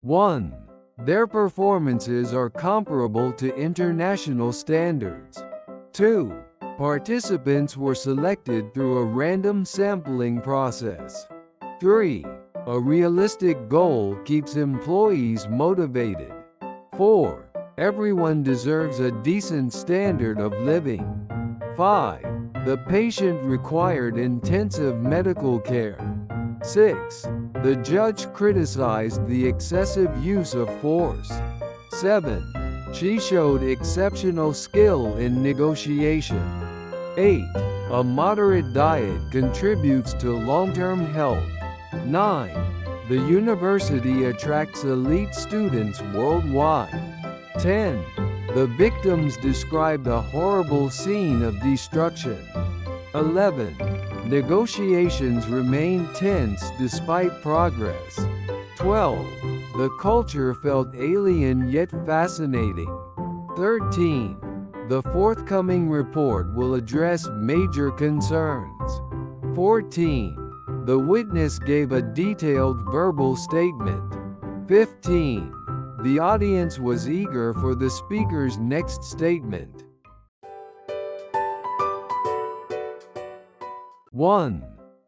1. Their performances are comparable to international standards. 2. Participants were selected through a random sampling process. 3. A realistic goal keeps employees motivated. 4. Everyone deserves a decent standard of living. 5. The patient required intensive medical care. 6. The judge criticized the excessive use of force. 7. She showed exceptional skill in negotiation. 8. A moderate diet contributes to long-term health. 9. The university attracts elite students worldwide. 10. The victims described a horrible scene of destruction. 11. Negotiations remained tense despite progress. 12. The culture felt alien yet fascinating. 13. The forthcoming report will address major concerns. 14. The witness gave a detailed verbal statement. 15. The audience was eager for the speaker's next statement. 1.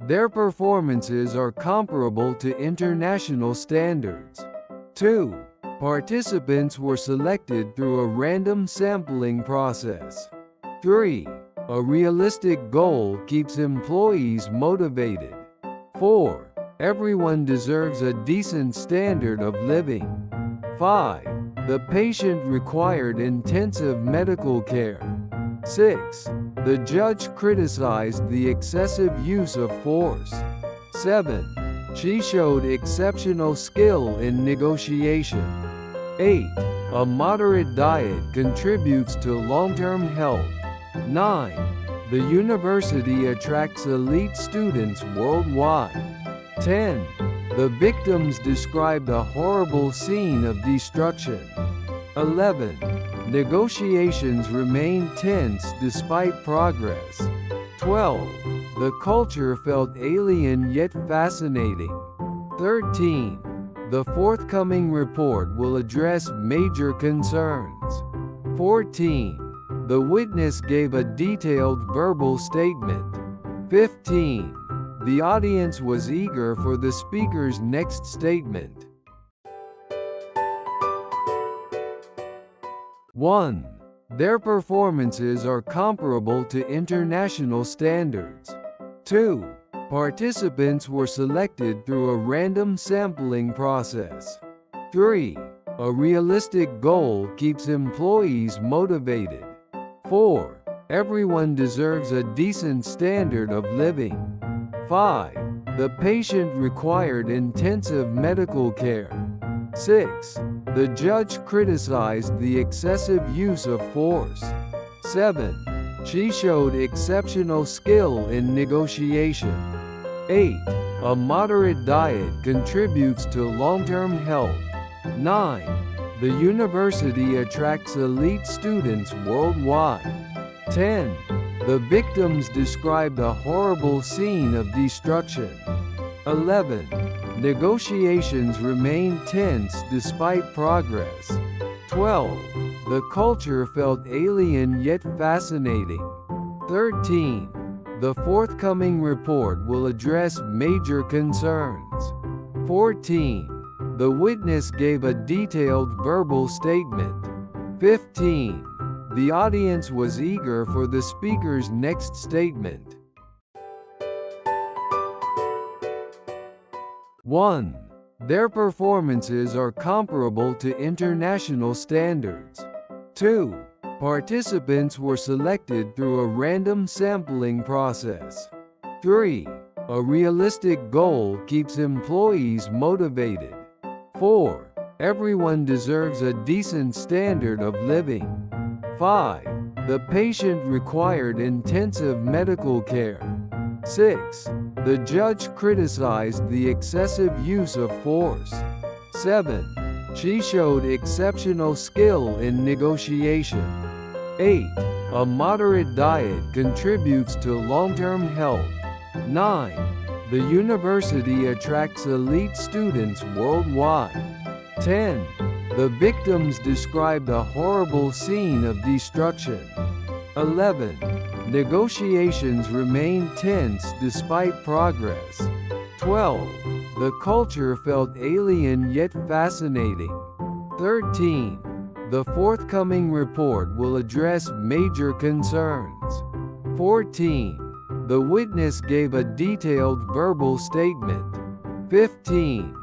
Their performances are comparable to international standards. 2. Participants were selected through a random sampling process. 3. A realistic goal keeps employees motivated. 4. Everyone deserves a decent standard of living. 5. The patient required intensive medical care. 6. The judge criticized the excessive use of force. 7. She showed exceptional skill in negotiation. 8. A moderate diet contributes to long-term health. 9. The university attracts elite students worldwide. 10. The victims described a horrible scene of destruction. 11. Negotiations remained tense despite progress. 12. The culture felt alien yet fascinating. 13. The forthcoming report will address major concerns. 14. The witness gave a detailed verbal statement. 15. The audience was eager for the speaker's next statement. 1. Their performances are comparable to international standards. 2. Participants were selected through a random sampling process. 3. A realistic goal keeps employees motivated. 4. Everyone deserves a decent standard of living. 5. The patient required intensive medical care. 6. The judge criticized the excessive use of force. 7. She showed exceptional skill in negotiation. 8. A moderate diet contributes to long-term health. 9. The university attracts elite students worldwide. 10. The victims described a horrible scene of destruction. 11. Negotiations remained tense despite progress. 12. The culture felt alien yet fascinating. 13. The forthcoming report will address major concerns. 14. The witness gave a detailed verbal statement. 15. The audience was eager for the speaker's next statement. 1. Their performances are comparable to international standards. 2. Participants were selected through a random sampling process. 3. A realistic goal keeps employees motivated. 4. Everyone deserves a decent standard of living. 5. The patient required intensive medical care. 6. The judge criticized the excessive use of force. 7. She showed exceptional skill in negotiation. 8. A moderate diet contributes to long-term health. 9. The university attracts elite students worldwide. 10. The victims described a horrible scene of destruction. 11. Negotiations remained tense despite progress. 12. The culture felt alien yet fascinating. 13. The forthcoming report will address major concerns. 14. The witness gave a detailed verbal statement. 15.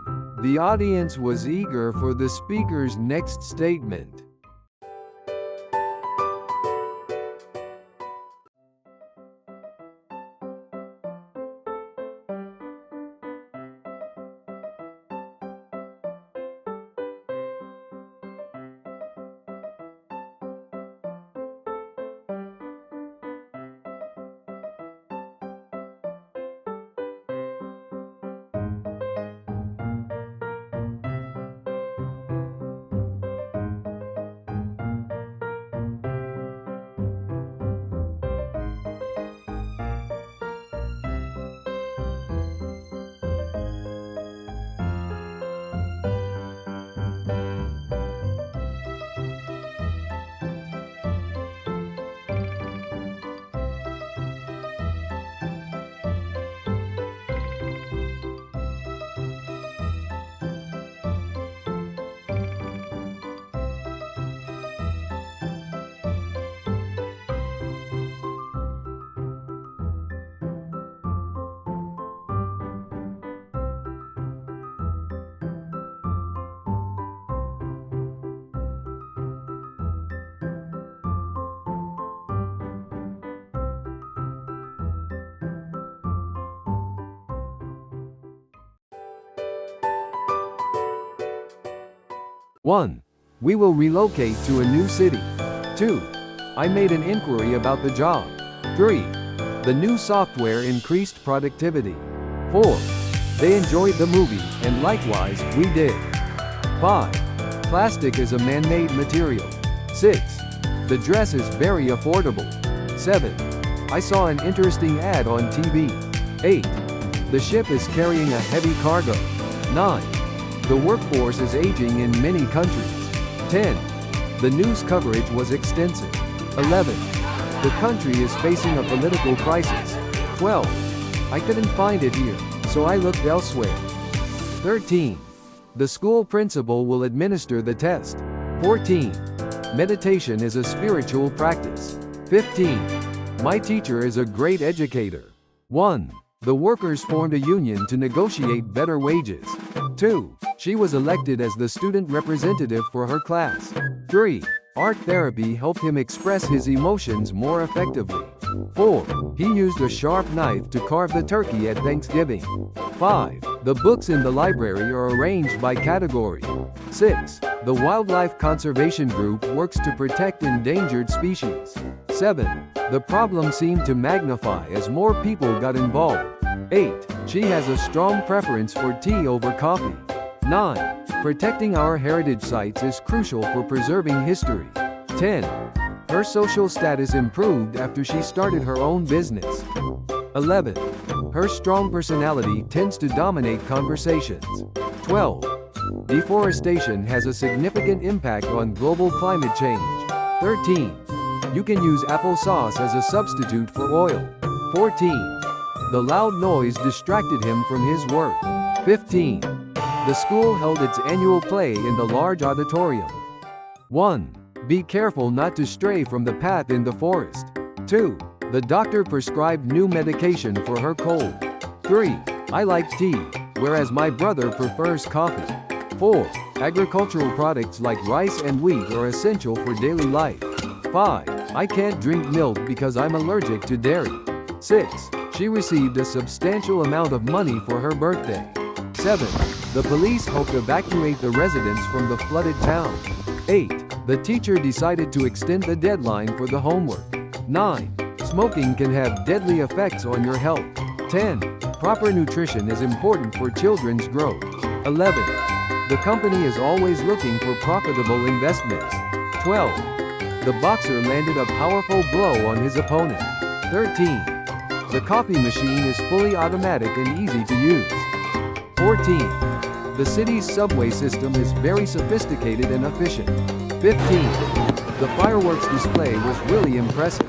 The audience was eager for the speaker's next statement. One. We will relocate to a new city. 2. I made an inquiry about the job. 3. The new software increased productivity. 4. They enjoyed the movie, and likewise, we did. 5. Plastic is a man-made material. 6. The dress is very affordable. 7. I saw an interesting ad on TV. 8. The ship is carrying a heavy cargo. 9. The workforce is aging in many countries. 10. The news coverage was extensive. 11. The country is facing a political crisis. 12. I couldn't find it here, so I looked elsewhere. 13. The school principal will administer the test. 14. Meditation is a spiritual practice. 15. My teacher is a great educator. 1. The workers formed a union to negotiate better wages. 2. She was elected as the student representative for her class. 3. Art therapy helped him express his emotions more effectively. 4. He used a sharp knife to carve the turkey at Thanksgiving. 5. The books in the library are arranged by category. 6. The Wildlife Conservation Group works to protect endangered species. 7. The problem seemed to magnify as more people got involved. 8. She has a strong preference for tea over coffee. 9. Protecting our heritage sites is crucial for preserving history. 10. Her social status improved after she started her own business. 11. Her strong personality tends to dominate conversations. 12. Deforestation has a significant impact on global climate change. 13. You can use applesauce as a substitute for oil. 14. The loud noise distracted him from his work. 15. The school held its annual play in the large auditorium. 1. Be careful not to stray from the path in the forest. 2. The doctor prescribed new medication for her cold. 3. I like tea, whereas my brother prefers coffee. 4. Agricultural products like rice and wheat are essential for daily life. 5. I can't drink milk because I'm allergic to dairy. 6. She received a substantial amount of money for her birthday. 7. The police hope to evacuate the residents from the flooded town. 8. The teacher decided to extend the deadline for the homework. 9. Smoking can have deadly effects on your health. 10. Proper nutrition is important for children's growth. 11. The company is always looking for profitable investments. 12. The boxer landed a powerful blow on his opponent. 13. The coffee machine is fully automatic and easy to use. 14. The city's subway system is very sophisticated and efficient. 15. The fireworks display was really impressive.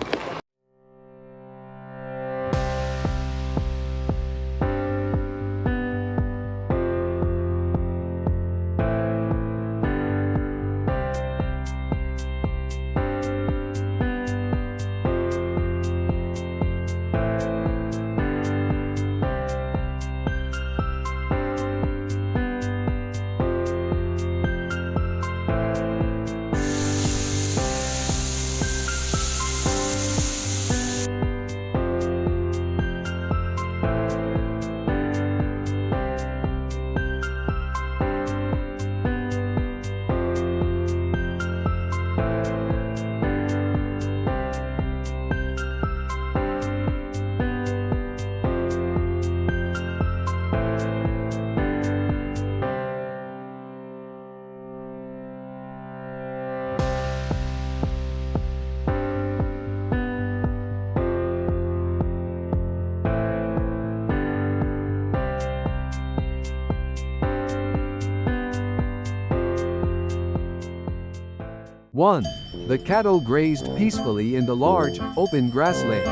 1. The cattle grazed peacefully in the large, open grassland.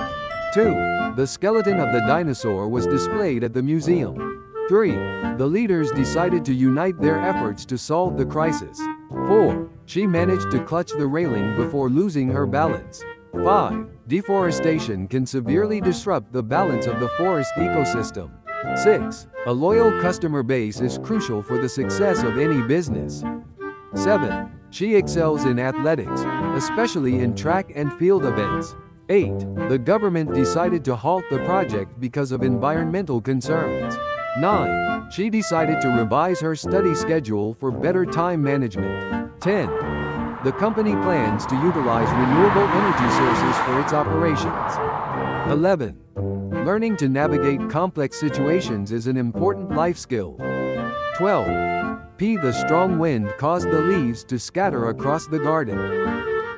2. The skeleton of the dinosaur was displayed at the museum. 3. The leaders decided to unite their efforts to solve the crisis. 4. She managed to clutch the railing before losing her balance. 5. Deforestation can severely disrupt the balance of the forest ecosystem. 6. A loyal customer base is crucial for the success of any business. 7. She excels in athletics, especially in track and field events. 8. The government decided to halt the project because of environmental concerns. 9. She decided to revise her study schedule for better time management. 10. The company plans to utilize renewable energy sources for its operations. 11. Learning to navigate complex situations is an important life skill. 12. P. The strong wind caused the leaves to scatter across the garden.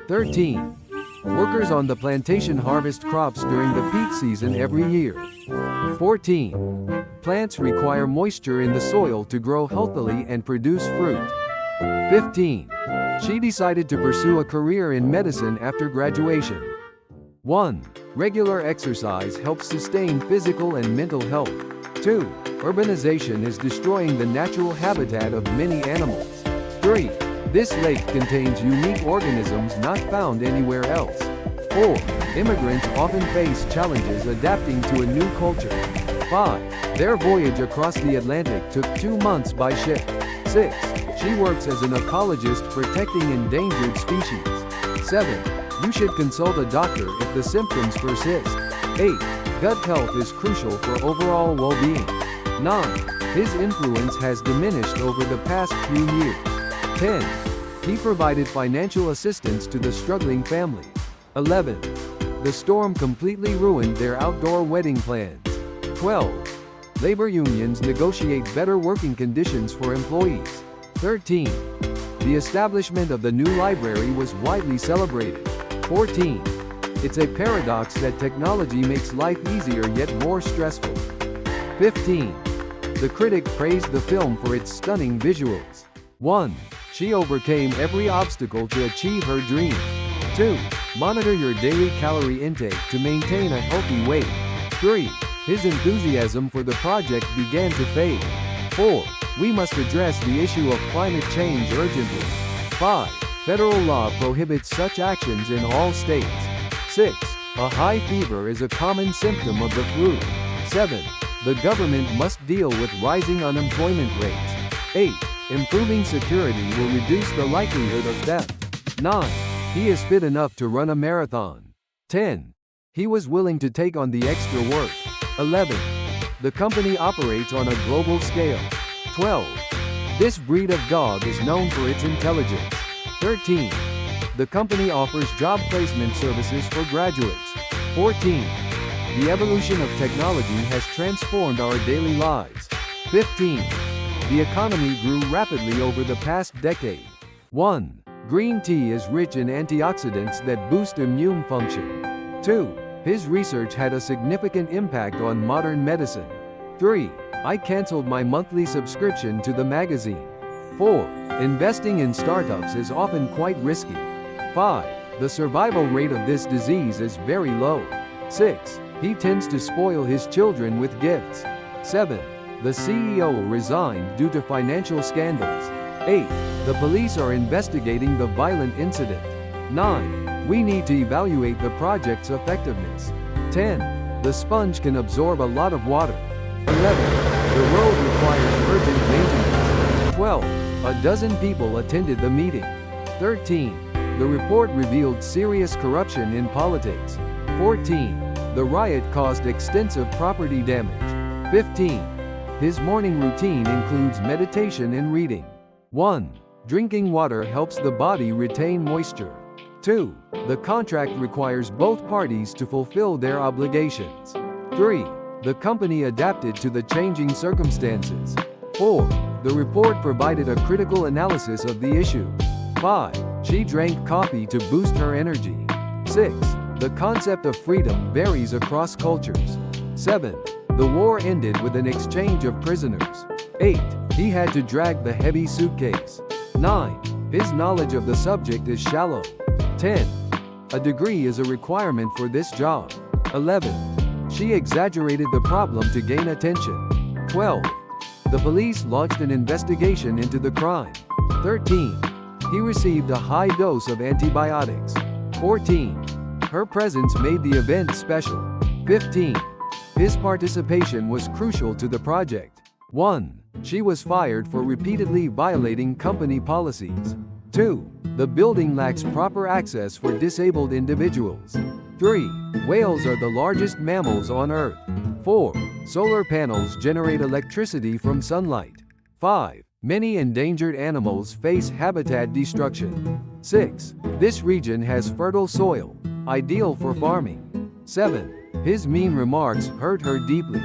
13. Workers on the plantation harvest crops during the peak season every year. 14. Plants require moisture in the soil to grow healthily and produce fruit. 15. She decided to pursue a career in medicine after graduation. 1. Regular exercise helps sustain physical and mental health. 2. Urbanization is destroying the natural habitat of many animals. 3. This lake contains unique organisms not found anywhere else. 4. Immigrants often face challenges adapting to a new culture. 5. Their voyage across the Atlantic took 2 months by ship. 6. She works as an ecologist protecting endangered species. 7. You should consult a doctor if the symptoms persist. 8. Gut health is crucial for overall well-being. 9. His influence has diminished over the past few years. 10. He provided financial assistance to the struggling family. 11. The storm completely ruined their outdoor wedding plans. 12. Labor unions negotiate better working conditions for employees. 13. The establishment of the new library was widely celebrated. 14. It's a paradox that technology makes life easier yet more stressful. 15. The critic praised the film for its stunning visuals. 1. She overcame every obstacle to achieve her dream. 2. Monitor your daily calorie intake to maintain a healthy weight. 3. His enthusiasm for the project began to fade. 4. We must address the issue of climate change urgently. 5. Federal law prohibits such actions in all states. 6. A high fever is a common symptom of the flu. 7. The government must deal with rising unemployment rates. 8. Improving security will reduce the likelihood of theft. 9. He is fit enough to run a marathon. 10. He was willing to take on the extra work. 11. The company operates on a global scale. 12. This breed of dog is known for its intelligence. 13. The company offers job placement services for graduates. 14. The evolution of technology has transformed our daily lives. 15. The economy grew rapidly over the past decade. 1. Green tea is rich in antioxidants that boost immune function. 2. His research had a significant impact on modern medicine. 3. I canceled my monthly subscription to the magazine. 4. Investing in startups is often quite risky. 5. The survival rate of this disease is very low. 6. He tends to spoil his children with gifts. 7. The CEO resigned due to financial scandals. 8. The police are investigating the violent incident. 9. We need to evaluate the project's effectiveness. 10. The sponge can absorb a lot of water. 11. The road requires urgent maintenance. 12. A dozen people attended the meeting. 13. The report revealed serious corruption in politics. 14. The riot caused extensive property damage. 15. His morning routine includes meditation and reading. 1. Drinking water helps the body retain moisture. 2. The contract requires both parties to fulfill their obligations. 3. The company adapted to the changing circumstances. 4. The report provided a critical analysis of the issue. 5. She drank coffee to boost her energy. 6. The concept of freedom varies across cultures. 7. The war ended with an exchange of prisoners. 8. He had to drag the heavy suitcase. 9. His knowledge of the subject is shallow. 10. A degree is a requirement for this job. 11. She exaggerated the problem to gain attention. 12. The police launched an investigation into the crime. 13. He received a high dose of antibiotics. 14. Her presence made the event special. 15. His participation was crucial to the project. 1. She was fired for repeatedly violating company policies. 2. The building lacks proper access for disabled individuals. 3. Whales are the largest mammals on Earth. 4. Solar panels generate electricity from sunlight. 5. Many endangered animals face habitat destruction. 6. This region has fertile soil, ideal for farming. 7. His mean remarks hurt her deeply.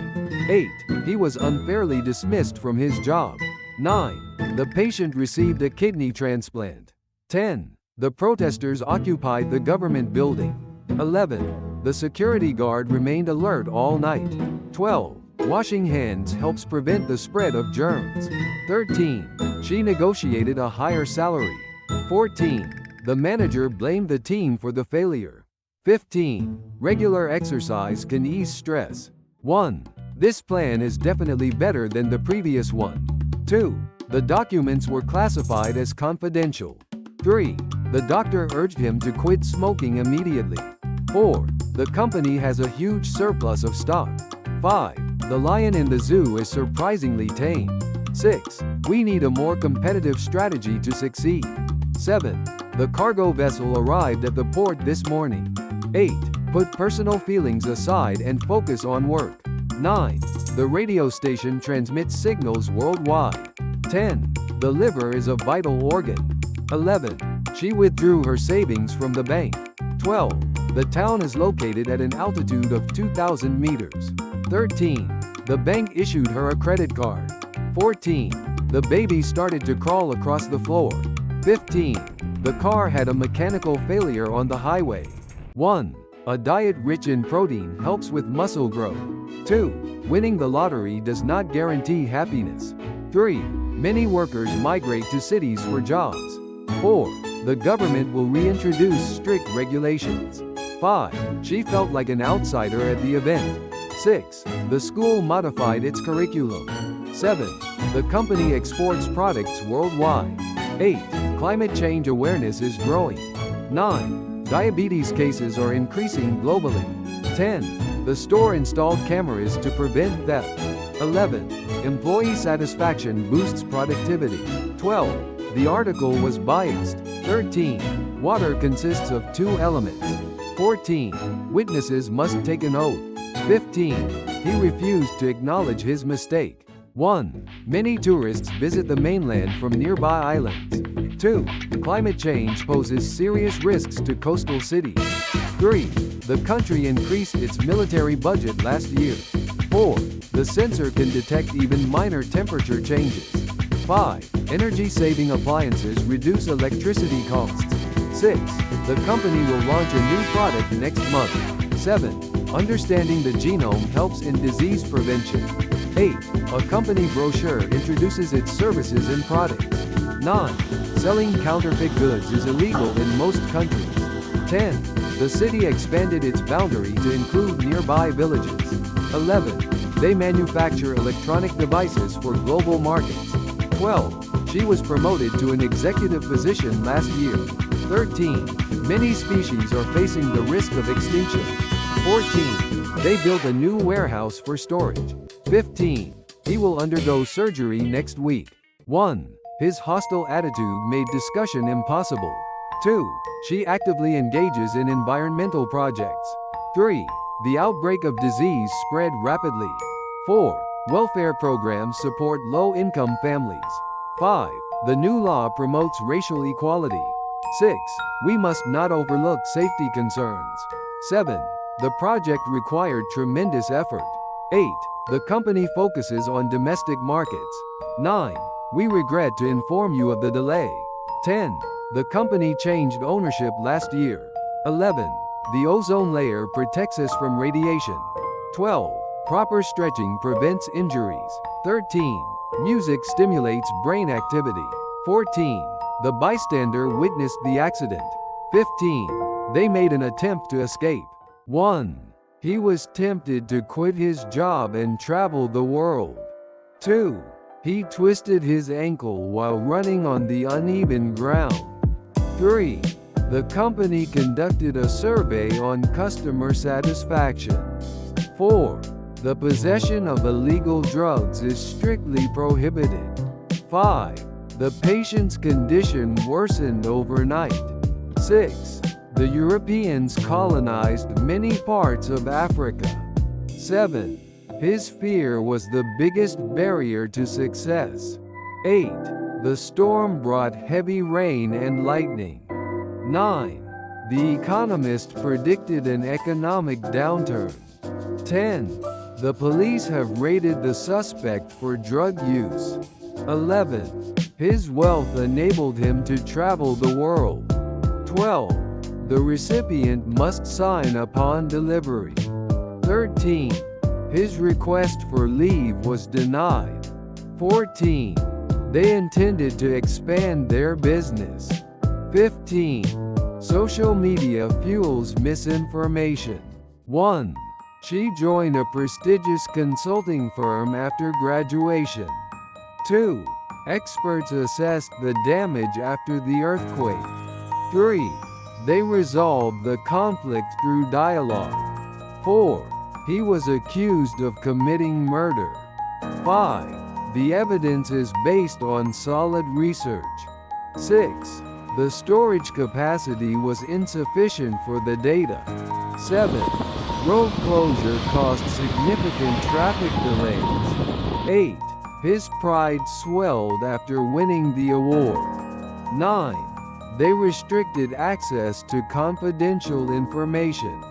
8. He was unfairly dismissed from his job. 9. The patient received a kidney transplant. 10. The protesters occupied the government building. 11. The security guard remained alert all night. 12. Washing hands helps prevent the spread of germs. 13. She negotiated a higher salary. 14. The manager blamed the team for the failure. 15. Regular exercise can ease stress. 1. This plan is definitely better than the previous one. 2. The documents were classified as confidential. 3. The doctor urged him to quit smoking immediately. 4. The company has a huge surplus of stock. 5. The lion in the zoo is surprisingly tame. 6. We need a more competitive strategy to succeed. 7. The cargo vessel arrived at the port this morning. 8. Put personal feelings aside and focus on work. 9. The radio station transmits signals worldwide. 10. The liver is a vital organ. 11. She withdrew her savings from the bank. 12. The town is located at an altitude of 2,000 meters. 13. The bank issued her a credit card. 14. The baby started to crawl across the floor. 15. The car had a mechanical failure on the highway. 1. A diet rich in protein helps with muscle growth. 2. Winning the lottery does not guarantee happiness. 3. Many workers migrate to cities for jobs. 4. The government will reintroduce strict regulations. 5. She felt like an outsider at the event. 6. The school modified its curriculum. 7. The company exports products worldwide. 8. Climate change awareness is growing. 9. Diabetes cases are increasing globally. 10. The store installed cameras to prevent theft. 11. Employee satisfaction boosts productivity. 12. The article was biased. 13. Water consists of 2 elements. 14. Witnesses must take an oath. 15. He refused to acknowledge his mistake. 1. Many tourists visit the mainland from nearby islands. 2. Climate change poses serious risks to coastal cities. 3. The country increased its military budget last year. 4. The sensor can detect even minor temperature changes. 5. Energy-saving appliances reduce electricity costs. 6. The company will launch a new product next month. 7. Understanding the genome helps in disease prevention. 8. A company brochure introduces its services and products. 9. Selling counterfeit goods is illegal in most countries. 10. The city expanded its boundary to include nearby villages. 11. They manufacture electronic devices for global markets. 12. She was promoted to an executive position last year. 13. Many species are facing the risk of extinction. 14. They built a new warehouse for storage. 15. He will undergo surgery next week. 1. His hostile attitude made discussion impossible. 2. She actively engages in environmental projects. 3. The outbreak of disease spread rapidly. 4. Welfare programs support low-income families. 5. The new law promotes racial equality. 6. We must not overlook safety concerns. 7. The project required tremendous effort. 8. The company focuses on domestic markets. 9. We regret to inform you of the delay. 10. The company changed ownership last year. 11. The ozone layer protects us from radiation. 12. Proper stretching prevents injuries. 13. Music stimulates brain activity. 14. The bystander witnessed the accident. 15. They made an attempt to escape. 1. He was tempted to quit his job and travel the world. 2. He twisted his ankle while running on the uneven ground. 3. The company conducted a survey on customer satisfaction. 4. The possession of illegal drugs is strictly prohibited. 5. The patient's condition worsened overnight. 6. The Europeans colonized many parts of Africa. 7. His fear was the biggest barrier to success. 8. The storm brought heavy rain and lightning. 9. The economist predicted an economic downturn. 10. The police have raided the suspect for drug use. 11. His wealth enabled him to travel the world. 12. The recipient must sign upon delivery. 13. His request for leave was denied. 14. They intended to expand their business. 15. Social media fuels misinformation. 1. She joined a prestigious consulting firm after graduation. 2. Experts assessed the damage after the earthquake. 3. They resolved the conflict through dialogue. 4. He was accused of committing murder. 5. The evidence is based on solid research. 6. The storage capacity was insufficient for the data. 7. Road closure caused significant traffic delays. 8. His pride swelled after winning the award. 9. They restricted access to confidential information.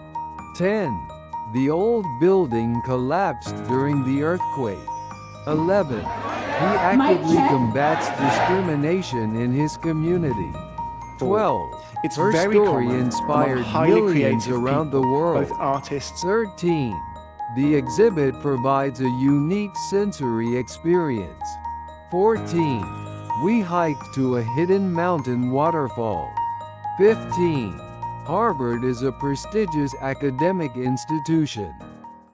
10. The old building collapsed during the earthquake. 11. He actively combats discrimination in his community. 12. It's Her very story common inspired among highly millions creative around the people, world. both artists. 13. The exhibit provides a unique sensory experience. 14. We hiked to a hidden mountain waterfall. 15. Harvard is a prestigious academic institution.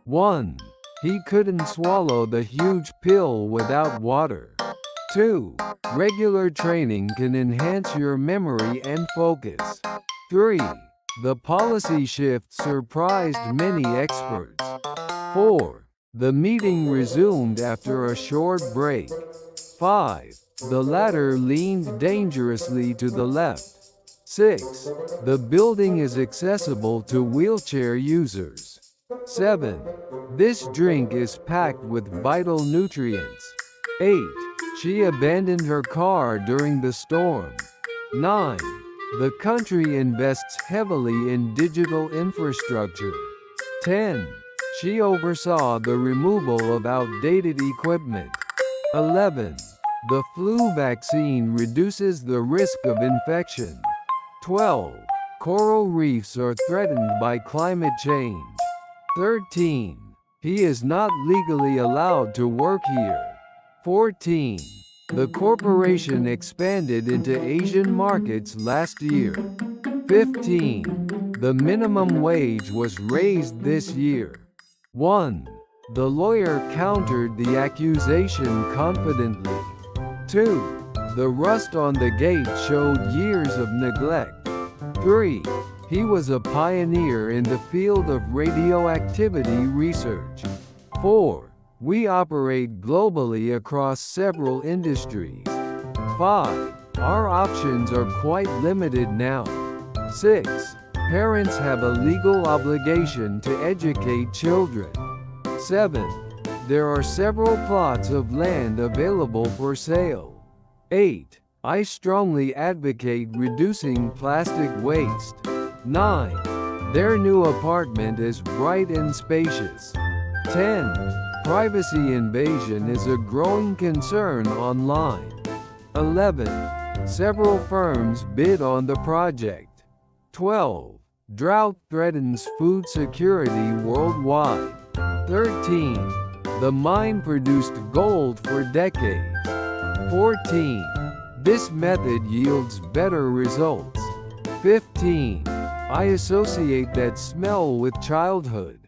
1. He couldn't swallow the huge pill without water. 2. Regular training can enhance your memory and focus. 3. The policy shift surprised many experts. 4. The meeting resumed after a short break. 5. The ladder leaned dangerously to the left. 6. The building is accessible to wheelchair users. 7. This drink is packed with vital nutrients. 8. She abandoned her car during the storm. 9. The country invests heavily in digital infrastructure. 10. She oversaw the removal of outdated equipment. 11. The flu vaccine reduces the risk of infection. 12. Coral reefs are threatened by climate change. 13. He is not legally allowed to work here. 14. The corporation expanded into Asian markets last year. 15. The minimum wage was raised this year. 1. The lawyer countered the accusation confidently. 2. The rust on the gate showed years of neglect. 3. He was a pioneer in the field of radioactivity research. 4. We operate globally across several industries. 5. Our options are quite limited now. 6. Parents have a legal obligation to educate children. 7. There are several plots of land available for sale. 8. I strongly advocate reducing plastic waste. 9. Their new apartment is bright and spacious. 10. Privacy invasion is a growing concern online. 11. Several firms bid on the project. 12. Drought threatens food security worldwide. 13. The mine produced gold for decades. 14. This method yields better results. 15. I associate that smell with childhood.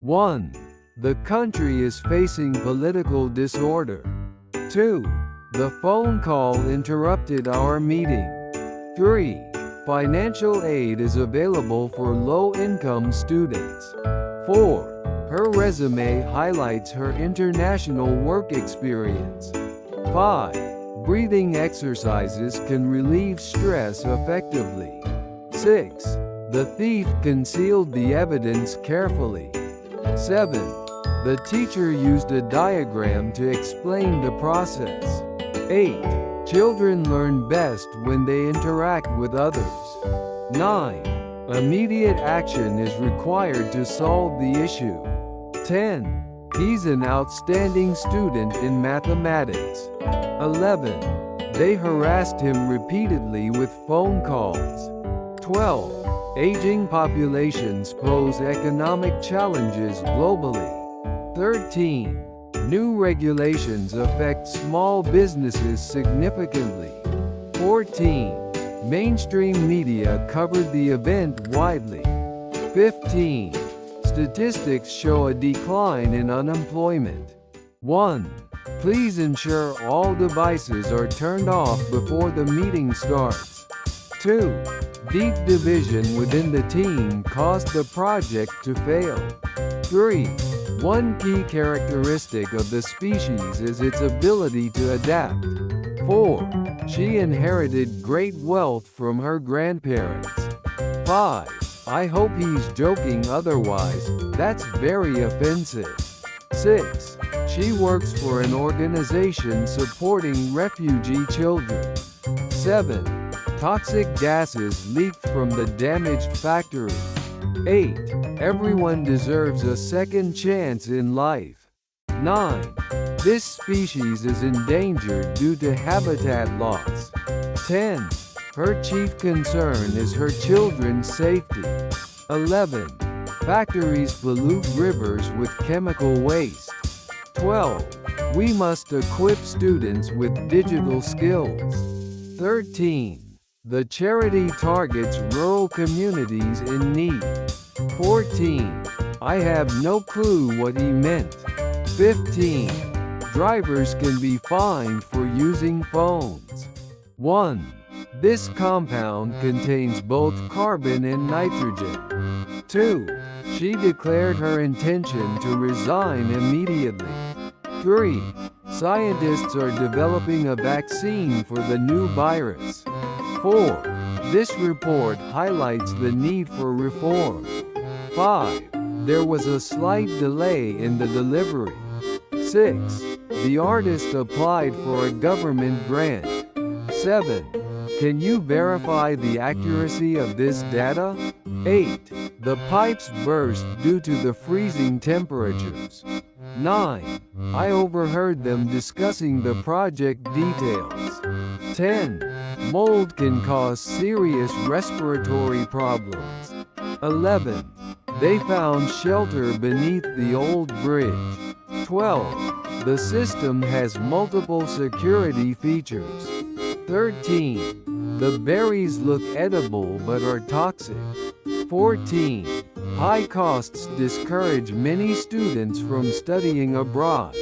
One. The country is facing political disorder. 2. The phone call interrupted our meeting. 3. Financial aid is available for low-income students. 4. Her resume highlights her international work experience. 5. Breathing exercises can relieve stress effectively. 6. The thief concealed the evidence carefully. 7. The teacher used a diagram to explain the process. 8. Children learn best when they interact with others. 9. Immediate action is required to solve the issue. 10. He's an outstanding student in mathematics. 11. They harassed him repeatedly with phone calls. 12. Aging populations pose economic challenges globally. 13. New regulations affect small businesses significantly. 14. Mainstream media covered the event widely. 15. Statistics show a decline in unemployment. 1. Please ensure all devices are turned off before the meeting starts. 2. Deep division within the team caused the project to fail. 3. One key characteristic of the species is its ability to adapt. 4. She inherited great wealth from her grandparents. 5. I hope he's joking, otherwise, that's very offensive. 6. She works for an organization supporting refugee children. 7. Toxic gases leaked from the damaged factory. 8. Everyone deserves a second chance in life. 9. This species is endangered due to habitat loss. 10. Her chief concern is her children's safety. 11. Factories pollute rivers with chemical waste. 12. We must equip students with digital skills. 13. The charity targets rural communities in need. 14. I have no clue what he meant. 15. Drivers can be fined for using phones. 1. This compound contains both carbon and nitrogen. 2. She declared her intention to resign immediately. 3. Scientists are developing a vaccine for the new virus. 4. This report highlights the need for reform. 5. There was a slight delay in the delivery. 6. The artist applied for a government grant. 7. Can you verify the accuracy of this data? 8. The pipes burst due to the freezing temperatures. 9. I overheard them discussing the project details. 10. Mold can cause serious respiratory problems. 11. They found shelter beneath the old bridge. 12. The system has multiple security features. 13. The berries look edible but are toxic. 14. High costs discourage many students from studying abroad.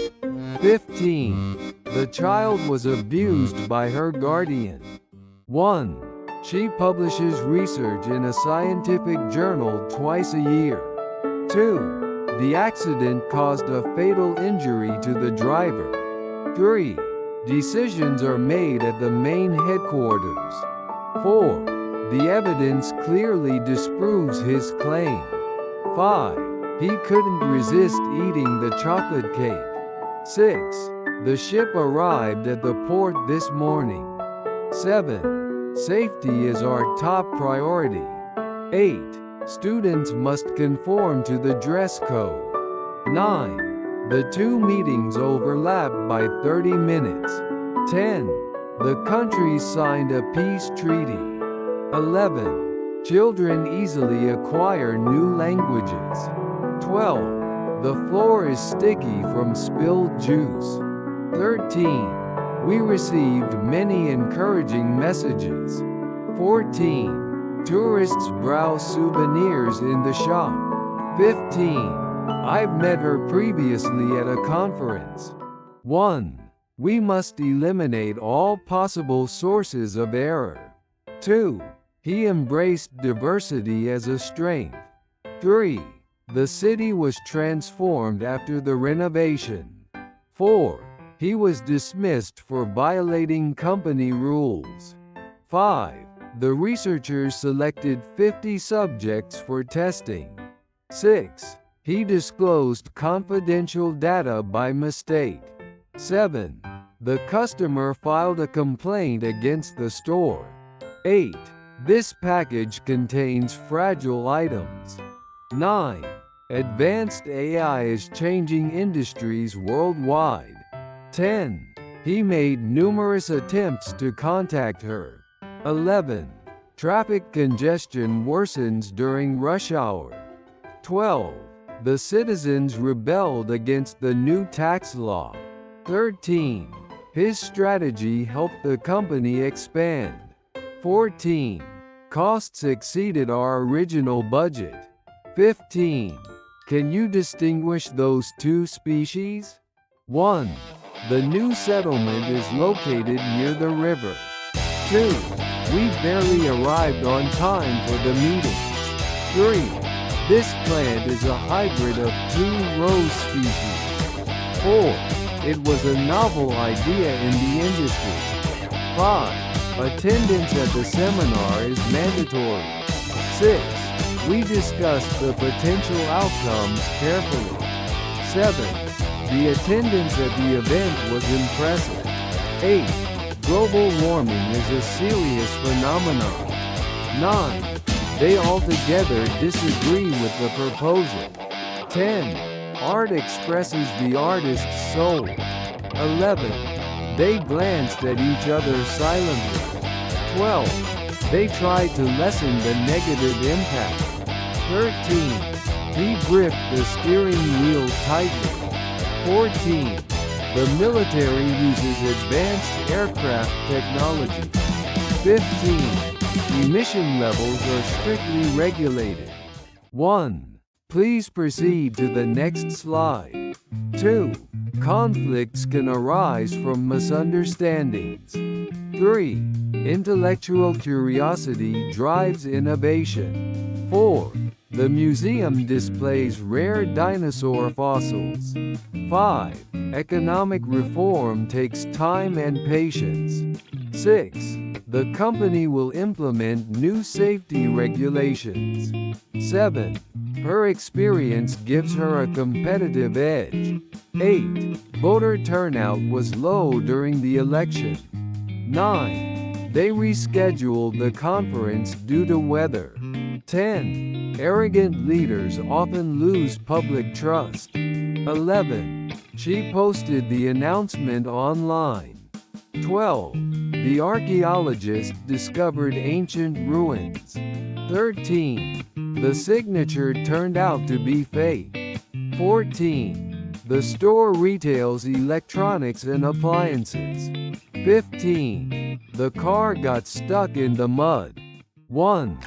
15. The child was abused by her guardian. 1. She publishes research in a scientific journal twice a year. 2. The accident caused a fatal injury to the driver. 3. Decisions are made at the main headquarters. 4. The evidence clearly disproves his claim. 5. He couldn't resist eating the chocolate cake. 6. The ship arrived at the port this morning. 7. Safety is our top priority. 8. Students must conform to the dress code. 9. The two meetings overlapped by 30 minutes. 10. The countries signed a peace treaty. 11. Children easily acquire new languages. 12. The floor is sticky from spilled juice. 13. We received many encouraging messages. 14. Tourists browse souvenirs in the shop. 15. I've met her previously at a conference. 1. We must eliminate all possible sources of error. 2. He embraced diversity as a strength. 3. The city was transformed after the renovation. 4. He was dismissed for violating company rules. 5. The researchers selected 50 subjects for testing. 6. He disclosed confidential data by mistake. 7. The customer filed a complaint against the store. 8. This package contains fragile items. 9. Advanced AI is changing industries worldwide. 10. He made numerous attempts to contact her. 11. Traffic congestion worsens during rush hour. 12. The citizens rebelled against the new tax law. 13. His strategy helped the company expand. 14. Costs exceeded our original budget. 15. Can you distinguish those two species? 1. The new settlement is located near the river. 2. We barely arrived on time for the meeting. 3. This plant is a hybrid of 2 rose species. 4. It was a novel idea in the industry. 5. Attendance at the seminar is mandatory. 6. We discussed the potential outcomes carefully. 7. The attendance at the event was impressive. 8. Global warming is a serious phenomenon. 9. They altogether disagree with the proposal. 10. Art expresses the artist's soul. 11. They glanced at each other silently. 12. They tried to lessen the negative impact. 13. He gripped the steering wheel tightly. 14. The military uses advanced aircraft technology. 15. Emission levels are strictly regulated. 1. Please proceed to the next slide. 2. Conflicts can arise from misunderstandings. 3. Intellectual curiosity drives innovation. 4. The museum displays rare dinosaur fossils. 5. Economic reform takes time and patience. 6. The company will implement new safety regulations. 7. Her experience gives her a competitive edge. 8. Voter turnout was low during the election. 9. They rescheduled the conference due to weather. 10. Arrogant leaders often lose public trust. 11. She posted the announcement online. 12. The archaeologist discovered ancient ruins. 13. The signature turned out to be fake. 14. The store retails electronics and appliances. 15. The car got stuck in the mud. 1.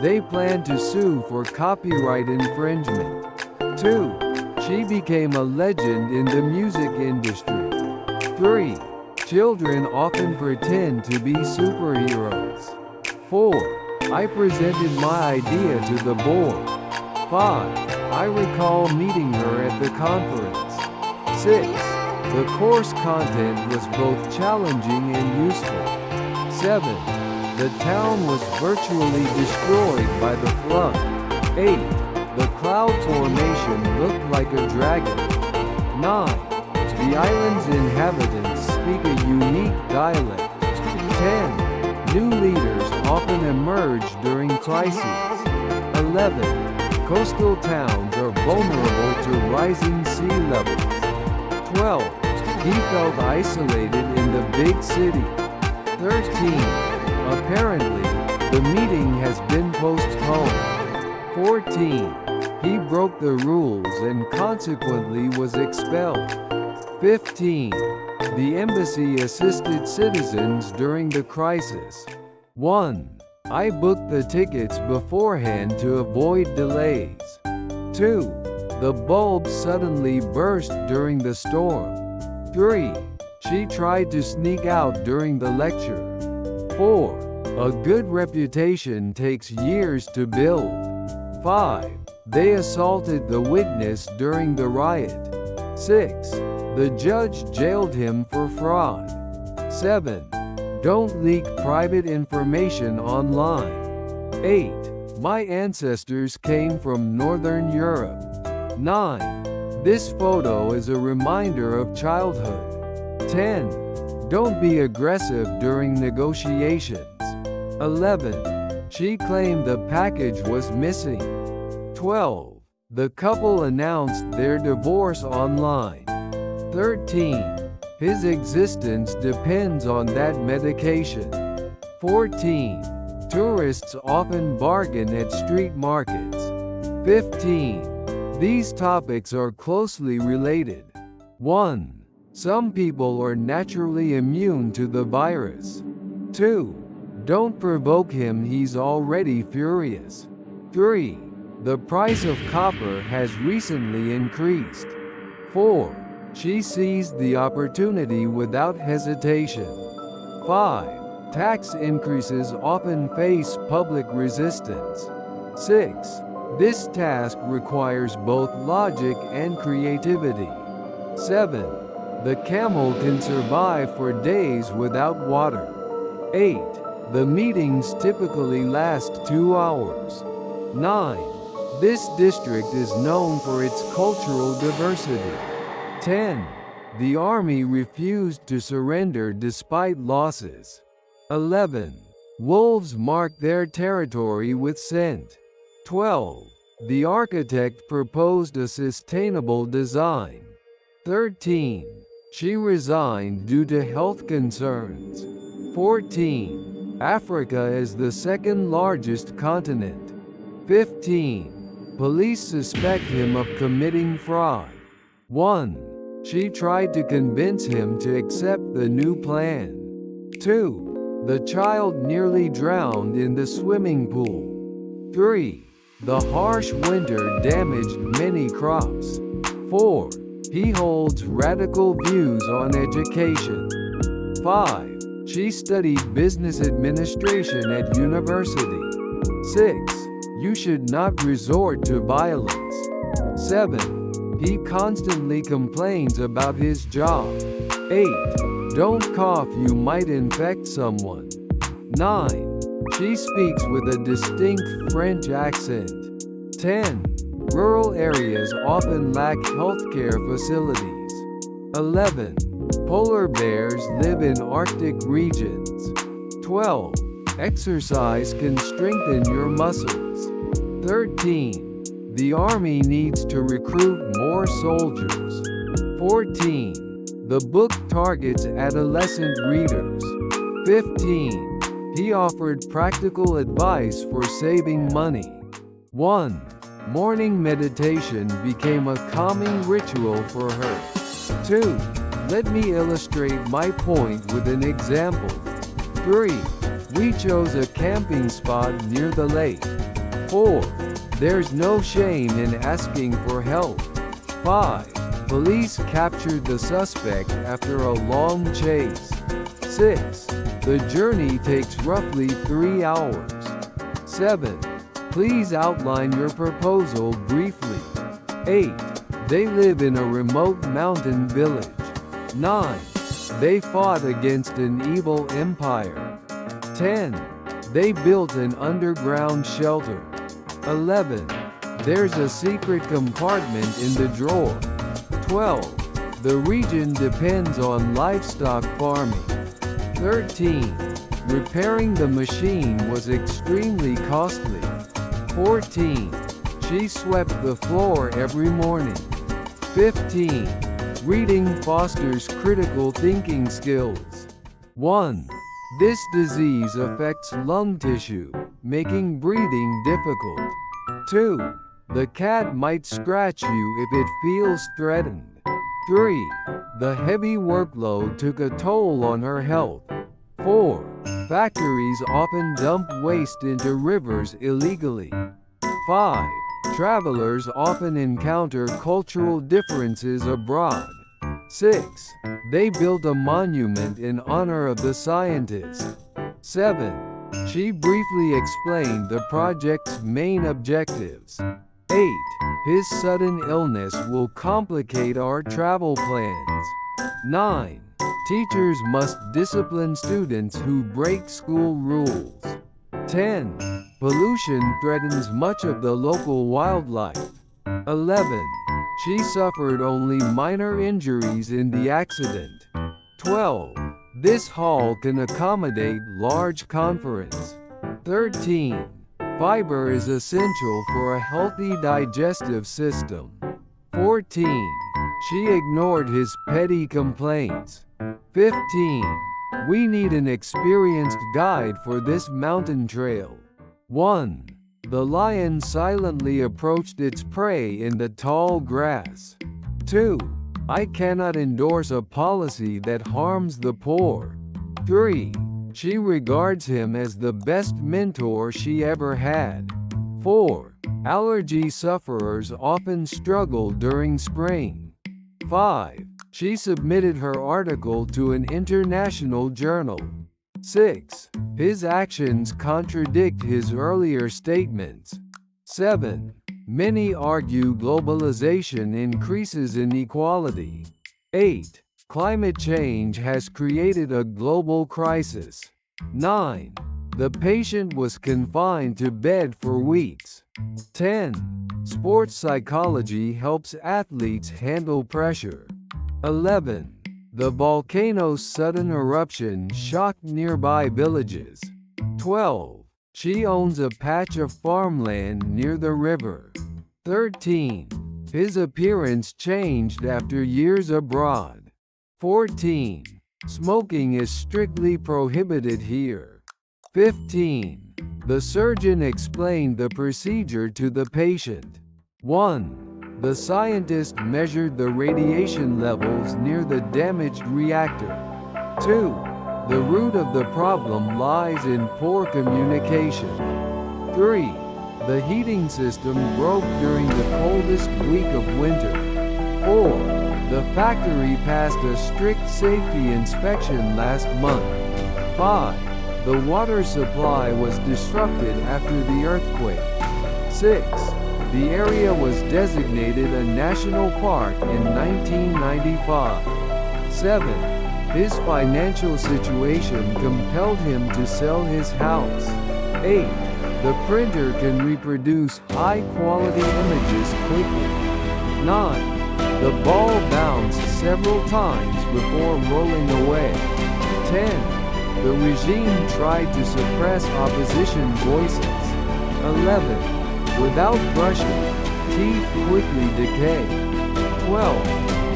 They plan to sue for copyright infringement. 2. She became a legend in the music industry. 3. Children often pretend to be superheroes. 4. I presented my idea to the board. 5. I recall meeting her at the conference. 6. The course content was both challenging and useful. 7. The town was virtually destroyed by the flood. 8. The cloud formation looked like a dragon. 9. The island's inhabitants speak a unique dialect. 10. New leaders often emerge during crises. 11. Coastal towns are vulnerable to rising sea levels. 12. He felt isolated in the big city. 13. Apparently, the meeting has been postponed. 14. He broke the rules and consequently was expelled. 15. The embassy assisted citizens during the crisis. 1. I booked the tickets beforehand to avoid delays. 2. The bulb suddenly burst during the storm. 3. She tried to sneak out during the lecture. 4. A good reputation takes years to build. 5. They assaulted the witness during the riot. 6. The judge jailed him for fraud. 7. Don't leak private information online. 8. My ancestors came from Northern Europe. 9. This photo is a reminder of childhood. 10. Don't be aggressive during negotiations. 11. She claimed the package was missing. 12. The couple announced their divorce online. 13. His existence depends on that medication. 14. Tourists often bargain at street markets. 15. These topics are closely related. 1. Some people are naturally immune to the virus. 2. Don't provoke him, he's already furious. 3. The price of copper has recently increased. 4. She seized the opportunity without hesitation. 5. Tax increases often face public resistance. 6. This task requires both logic and creativity. 7. The camel can survive for days without water. 8. The meetings typically last 2 hours. 9. This district is known for its cultural diversity. 10. The army refused to surrender despite losses. 11. Wolves mark their territory with scent. 12. The architect proposed a sustainable design. 13. She resigned due to health concerns. 14. Africa is the second largest continent. 15. Police suspect him of committing fraud. 1. She tried to convince him to accept the new plan. 2. The child nearly drowned in the swimming pool. 3. The harsh winter damaged many crops. 4. He holds radical views on education. 5. She studied business administration at university. 6. You should not resort to violence. 7. He constantly complains about his job. 8. Don't cough, you might infect someone. 9. She speaks with a distinct French accent. 10. Rural areas often lack healthcare facilities. 11. Polar bears live in Arctic regions. 12. Exercise can strengthen your muscles. 13. The army needs to recruit more soldiers. 14. The book targets adolescent readers. 15. He offered practical advice for saving money. 1. Morning meditation became a calming ritual for her. 2. Let me illustrate my point with an example. 3. We chose a camping spot near the lake. 4. There's no shame in asking for help. 5. Police captured the suspect after a long chase. 6. The journey takes roughly 3 hours. 7. Please outline your proposal briefly. 8. They live in a remote mountain village. 9. They fought against an evil empire. 10. They built an underground shelter. 11. There's a secret compartment in the drawer. 12. The region depends on livestock farming. 13. Repairing the machine was extremely costly. 14. She swept the floor every morning. 15. Reading fosters critical thinking skills. 1. This disease affects lung tissue, making breathing difficult. 2. The cat might scratch you if it feels threatened. 3. The heavy workload took a toll on her health. 4. Factories often dump waste into rivers illegally. 5. Travelers often encounter cultural differences abroad. 6. They built a monument in honor of the scientist. 7. She briefly explained the project's main objectives. 8. His sudden illness will complicate our travel plans. 9. Teachers must discipline students who break school rules. 10. Pollution threatens much of the local wildlife. 11. She suffered only minor injuries in the accident. 12. This hall can accommodate large conference. 13. Fiber is essential for a healthy digestive system. 14. She ignored his petty complaints. 15. We need an experienced guide for this mountain trail. 1. The lion silently approached its prey in the tall grass. 2. I cannot endorse a policy that harms the poor. 3. She regards him as the best mentor she ever had. 4. Allergy sufferers often struggle during spring. 5. She submitted her article to an international journal. 6. His actions contradict his earlier statements. 7. Many argue globalization increases inequality. 8. Climate change has created a global crisis. 9. The patient was confined to bed for weeks. 10. Sports psychology helps athletes handle pressure. 11. The volcano's sudden eruption shocked nearby villages. 12. She owns a patch of farmland near the river. 13. His appearance changed after years abroad. 14. Smoking is strictly prohibited here. 15. The surgeon explained the procedure to the patient. 1. The scientist measured the radiation levels near the damaged reactor. 2. The root of the problem lies in poor communication. 3. The heating system broke during the coldest week of winter. 4. The factory passed a strict safety inspection last month. 5. The water supply was disrupted after the earthquake. 6. The area was designated a national park in 1995. 7. His financial situation compelled him to sell his house. 8. The printer can reproduce high-quality images quickly. 9. The ball bounced several times before rolling away. 10. The regime tried to suppress opposition voices. 11. Without brushing, teeth quickly decay. 12.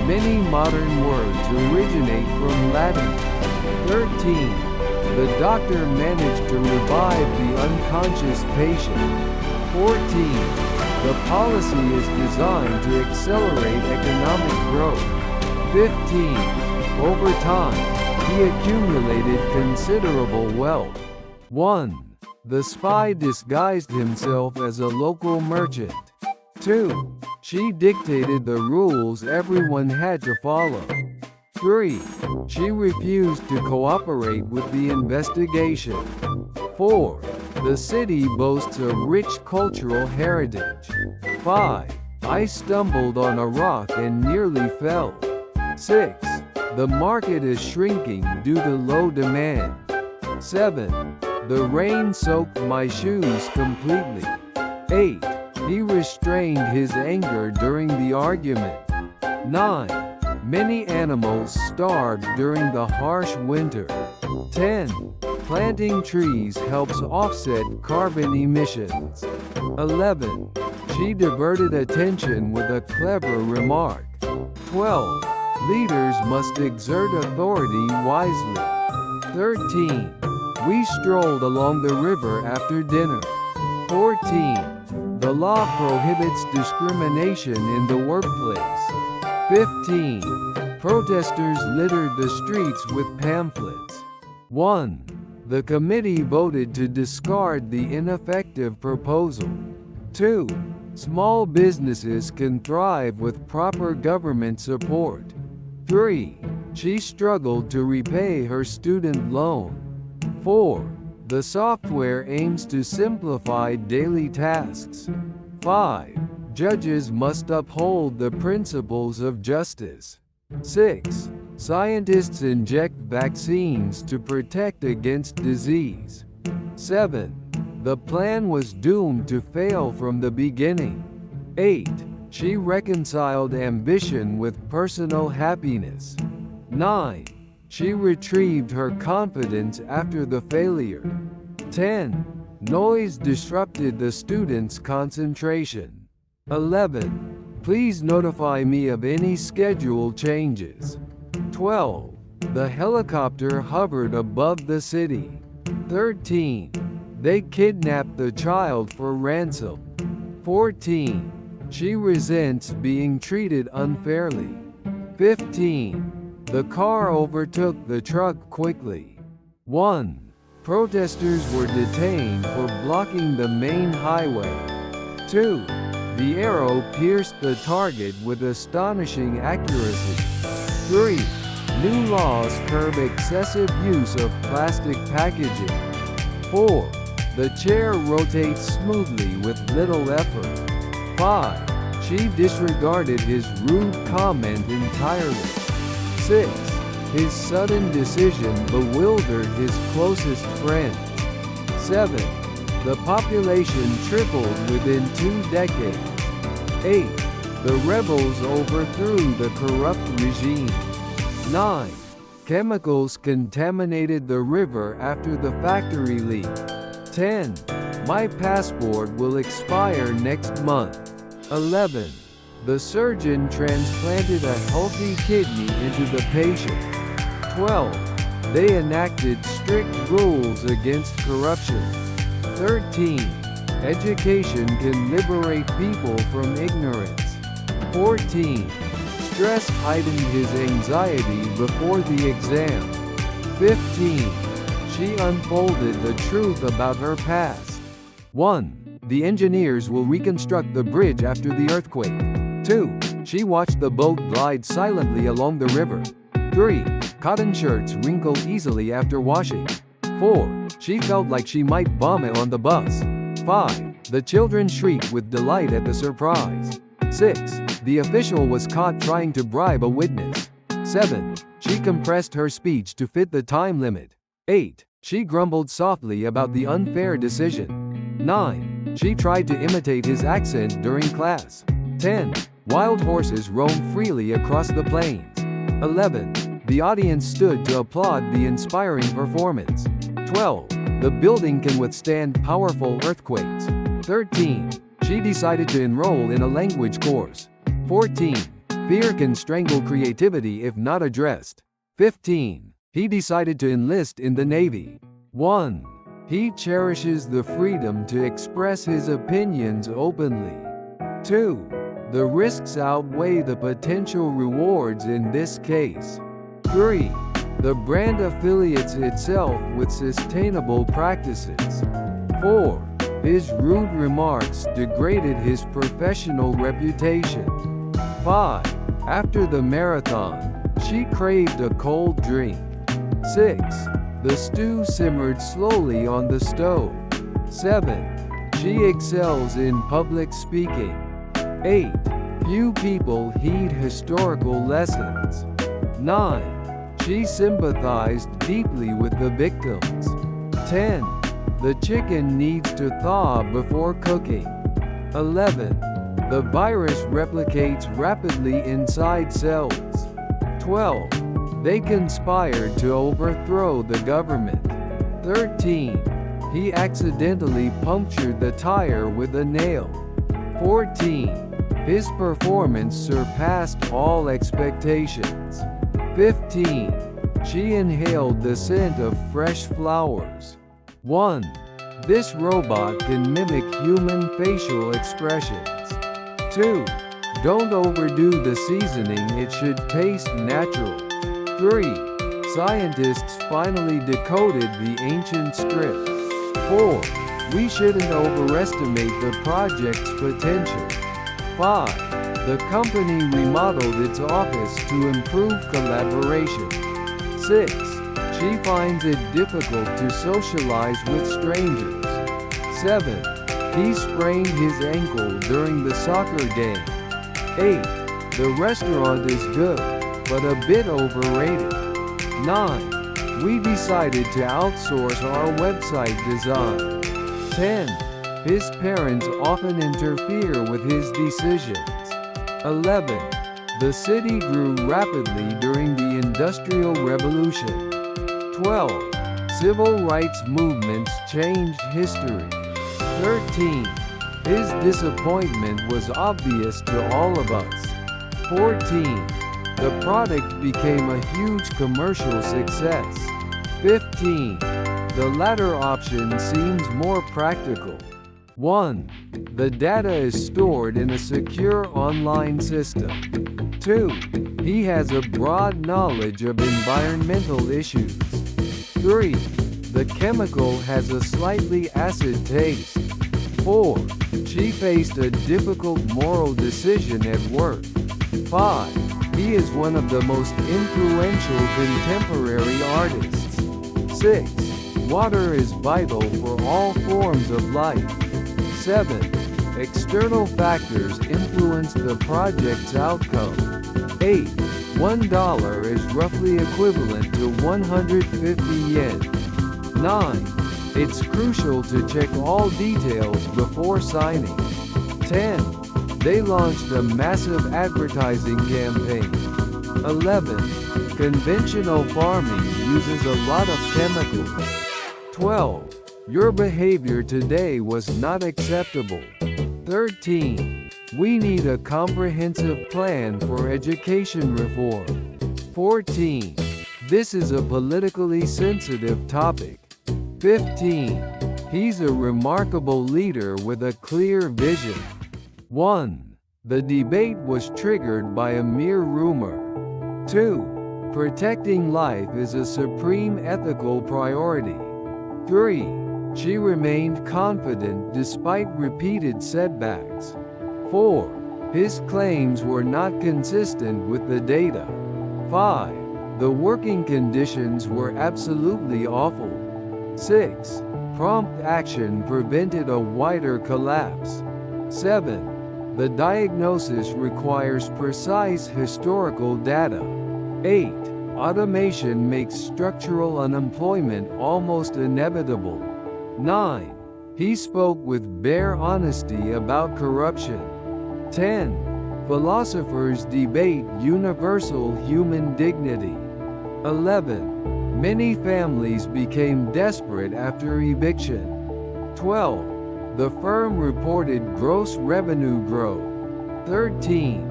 Many modern words originate from Latin. 13. The doctor managed to revive the unconscious patient. 14. The policy is designed to accelerate economic growth. 15. Over time, he accumulated considerable wealth. 1. The spy disguised himself as a local merchant. 2. She dictated the rules everyone had to follow. 3. She refused to cooperate with the investigation. 4. The city boasts a rich cultural heritage. 5. I stumbled on a rock and nearly fell. 6. The market is shrinking due to low demand. 7. The rain soaked my shoes completely. 8. He restrained his anger during the argument. 9. Many animals starved during the harsh winter. 10. Planting trees helps offset carbon emissions. 11. She diverted attention with a clever remark. 12. Leaders must exert authority wisely. 13. We strolled along the river after dinner. 14. The law prohibits discrimination in the workplace. 15. Protesters littered the streets with pamphlets. 1. The committee voted to discard the ineffective proposal. 2. Small businesses can thrive with proper government support. 3. She struggled to repay her student loan. 4. The software aims to simplify daily tasks. 5. Judges must uphold the principles of justice. 6. Scientists inject vaccines to protect against disease. 7. The plan was doomed to fail from the beginning. 8. She reconciled ambition with personal happiness. 9. She retrieved her confidence after the failure. 10. Noise disrupted the students' concentration. 11. Please notify me of any schedule changes. 12. The helicopter hovered above the city. 13. They kidnapped the child for ransom. 14. She resents being treated unfairly. 15. The car overtook the truck quickly. 1. Protesters were detained for blocking the main highway. 2. The arrow pierced the target with astonishing accuracy. 3. New laws curb excessive use of plastic packaging. 4. The chair rotates smoothly with little effort. 5. She disregarded his rude comment entirely. 6. His sudden decision bewildered his closest friends. 7. The population tripled within 2 decades. 8. The rebels overthrew the corrupt regime. 9. Chemicals contaminated the river after the factory leak. 10. My passport will expire next month. 11. The surgeon transplanted a healthy kidney into the patient. 12. They enacted strict rules against corruption. 13. Education can liberate people from ignorance. 14. Stress heightened his anxiety before the exam. 15. She unfolded the truth about her past. 1. The engineers will reconstruct the bridge after the earthquake. 2. She watched the boat glide silently along the river. 3. Cotton shirts wrinkle easily after washing. 4. She felt like she might vomit on the bus. 5. The children shrieked with delight at the surprise. 6. The official was caught trying to bribe a witness. 7. She compressed her speech to fit the time limit. 8. She grumbled softly about the unfair decision. 9. She tried to imitate his accent during class. 10. Wild horses roamed freely across the plains. 11. The audience stood to applaud the inspiring performance. 12. The building can withstand powerful earthquakes. 13. She decided to enroll in a language course. 14. Fear can strangle creativity if not addressed. 15. He decided to enlist in the Navy. 1. He cherishes the freedom to express his opinions openly. 2. The risks outweigh the potential rewards in this case. 3. The brand affiliates itself with sustainable practices. 4. His rude remarks degraded his professional reputation. 5. After the marathon, she craved a cold drink. 6. The stew simmered slowly on the stove. 7. She excels in public speaking. 8. Few people heed historical lessons. 9. She sympathized deeply with the victims. 10. The chicken needs to thaw before cooking. 11. The virus replicates rapidly inside cells. 12. They conspired to overthrow the government. 13. He accidentally punctured the tire with a nail. 14. His performance surpassed all expectations. 15. She inhaled the scent of fresh flowers. 1. This robot can mimic human facial expressions. 2. Don't overdo the seasoning, it should taste natural. 3. Scientists finally decoded the ancient script. 4. We shouldn't overestimate the project's potential. 5. The company remodeled its office to improve collaboration. 6. She finds it difficult to socialize with strangers. 7. He sprained his ankle during the soccer game. 8. The restaurant is good, but a bit overrated. 9. We decided to outsource our website design. 10. His parents often interfere with his decisions. 11. The city grew rapidly during the Industrial Revolution. 12. Civil rights movements changed history. 13. His disappointment was obvious to all of us. 14. The product became a huge commercial success. 15. The latter option seems more practical. 1. The data is stored in a secure online system. 2. He has a broad knowledge of environmental issues. 3. The chemical has a slightly acid taste. 4. She faced a difficult moral decision at work. 5. He is one of the most influential contemporary artists. 6. Water is vital for all forms of life. 7. External factors influence the project's outcome. 8. $1 is roughly equivalent to 150 yen. 9. It's crucial to check all details before signing. 10. They launched a massive advertising campaign. 11. Conventional farming uses a lot of chemicals. 12. Your behavior today was not acceptable. 13. We need a comprehensive plan for education reform. 14. This is a politically sensitive topic. 15. He's a remarkable leader with a clear vision. 1. The debate was triggered by a mere rumor. 2. Protecting life is a supreme ethical priority. 3. She remained confident despite repeated setbacks. 4. His claims were not consistent with the data. 5. The working conditions were absolutely awful. 6. Prompt action prevented a wider collapse. 7. The diagnosis requires precise historical data. 8. Automation makes structural unemployment almost inevitable. 9. He spoke with bare honesty about corruption. 10. Philosophers debate universal human dignity. 11. Many families became desperate after eviction. 12. The firm reported gross revenue growth. 13.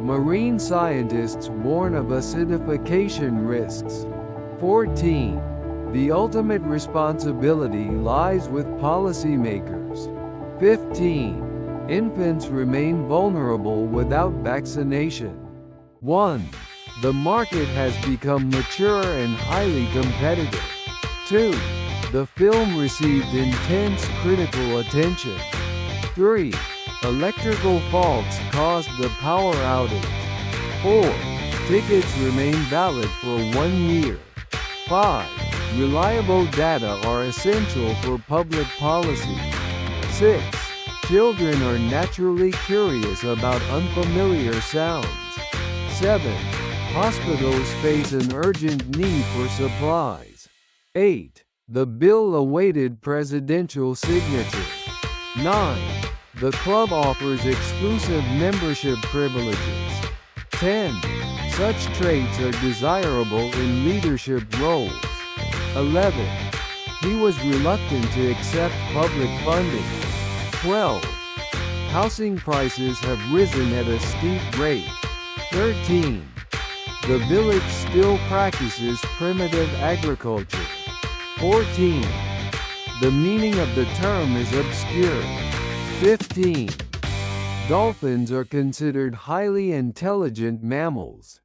Marine scientists warn of acidification risks. 14. The ultimate responsibility lies with policymakers. 15. Infants remain vulnerable without vaccination. 1. The market has become mature and highly competitive. 2. The film received intense critical attention. 3. Electrical faults caused the power outage. 4. Tickets remain valid for 1 year. 5. Reliable data are essential for public policy. 6. Children are naturally curious about unfamiliar sounds. 7. Hospitals face an urgent need for supplies. 8. The bill awaited presidential signature. 9. The club offers exclusive membership privileges. 10. Such traits are desirable in leadership roles. 11. He was reluctant to accept public funding. 12. Housing prices have risen at a steep rate. 13. The village still practices primitive agriculture. 14. The meaning of the term is obscure. 15. Dolphins are considered highly intelligent mammals.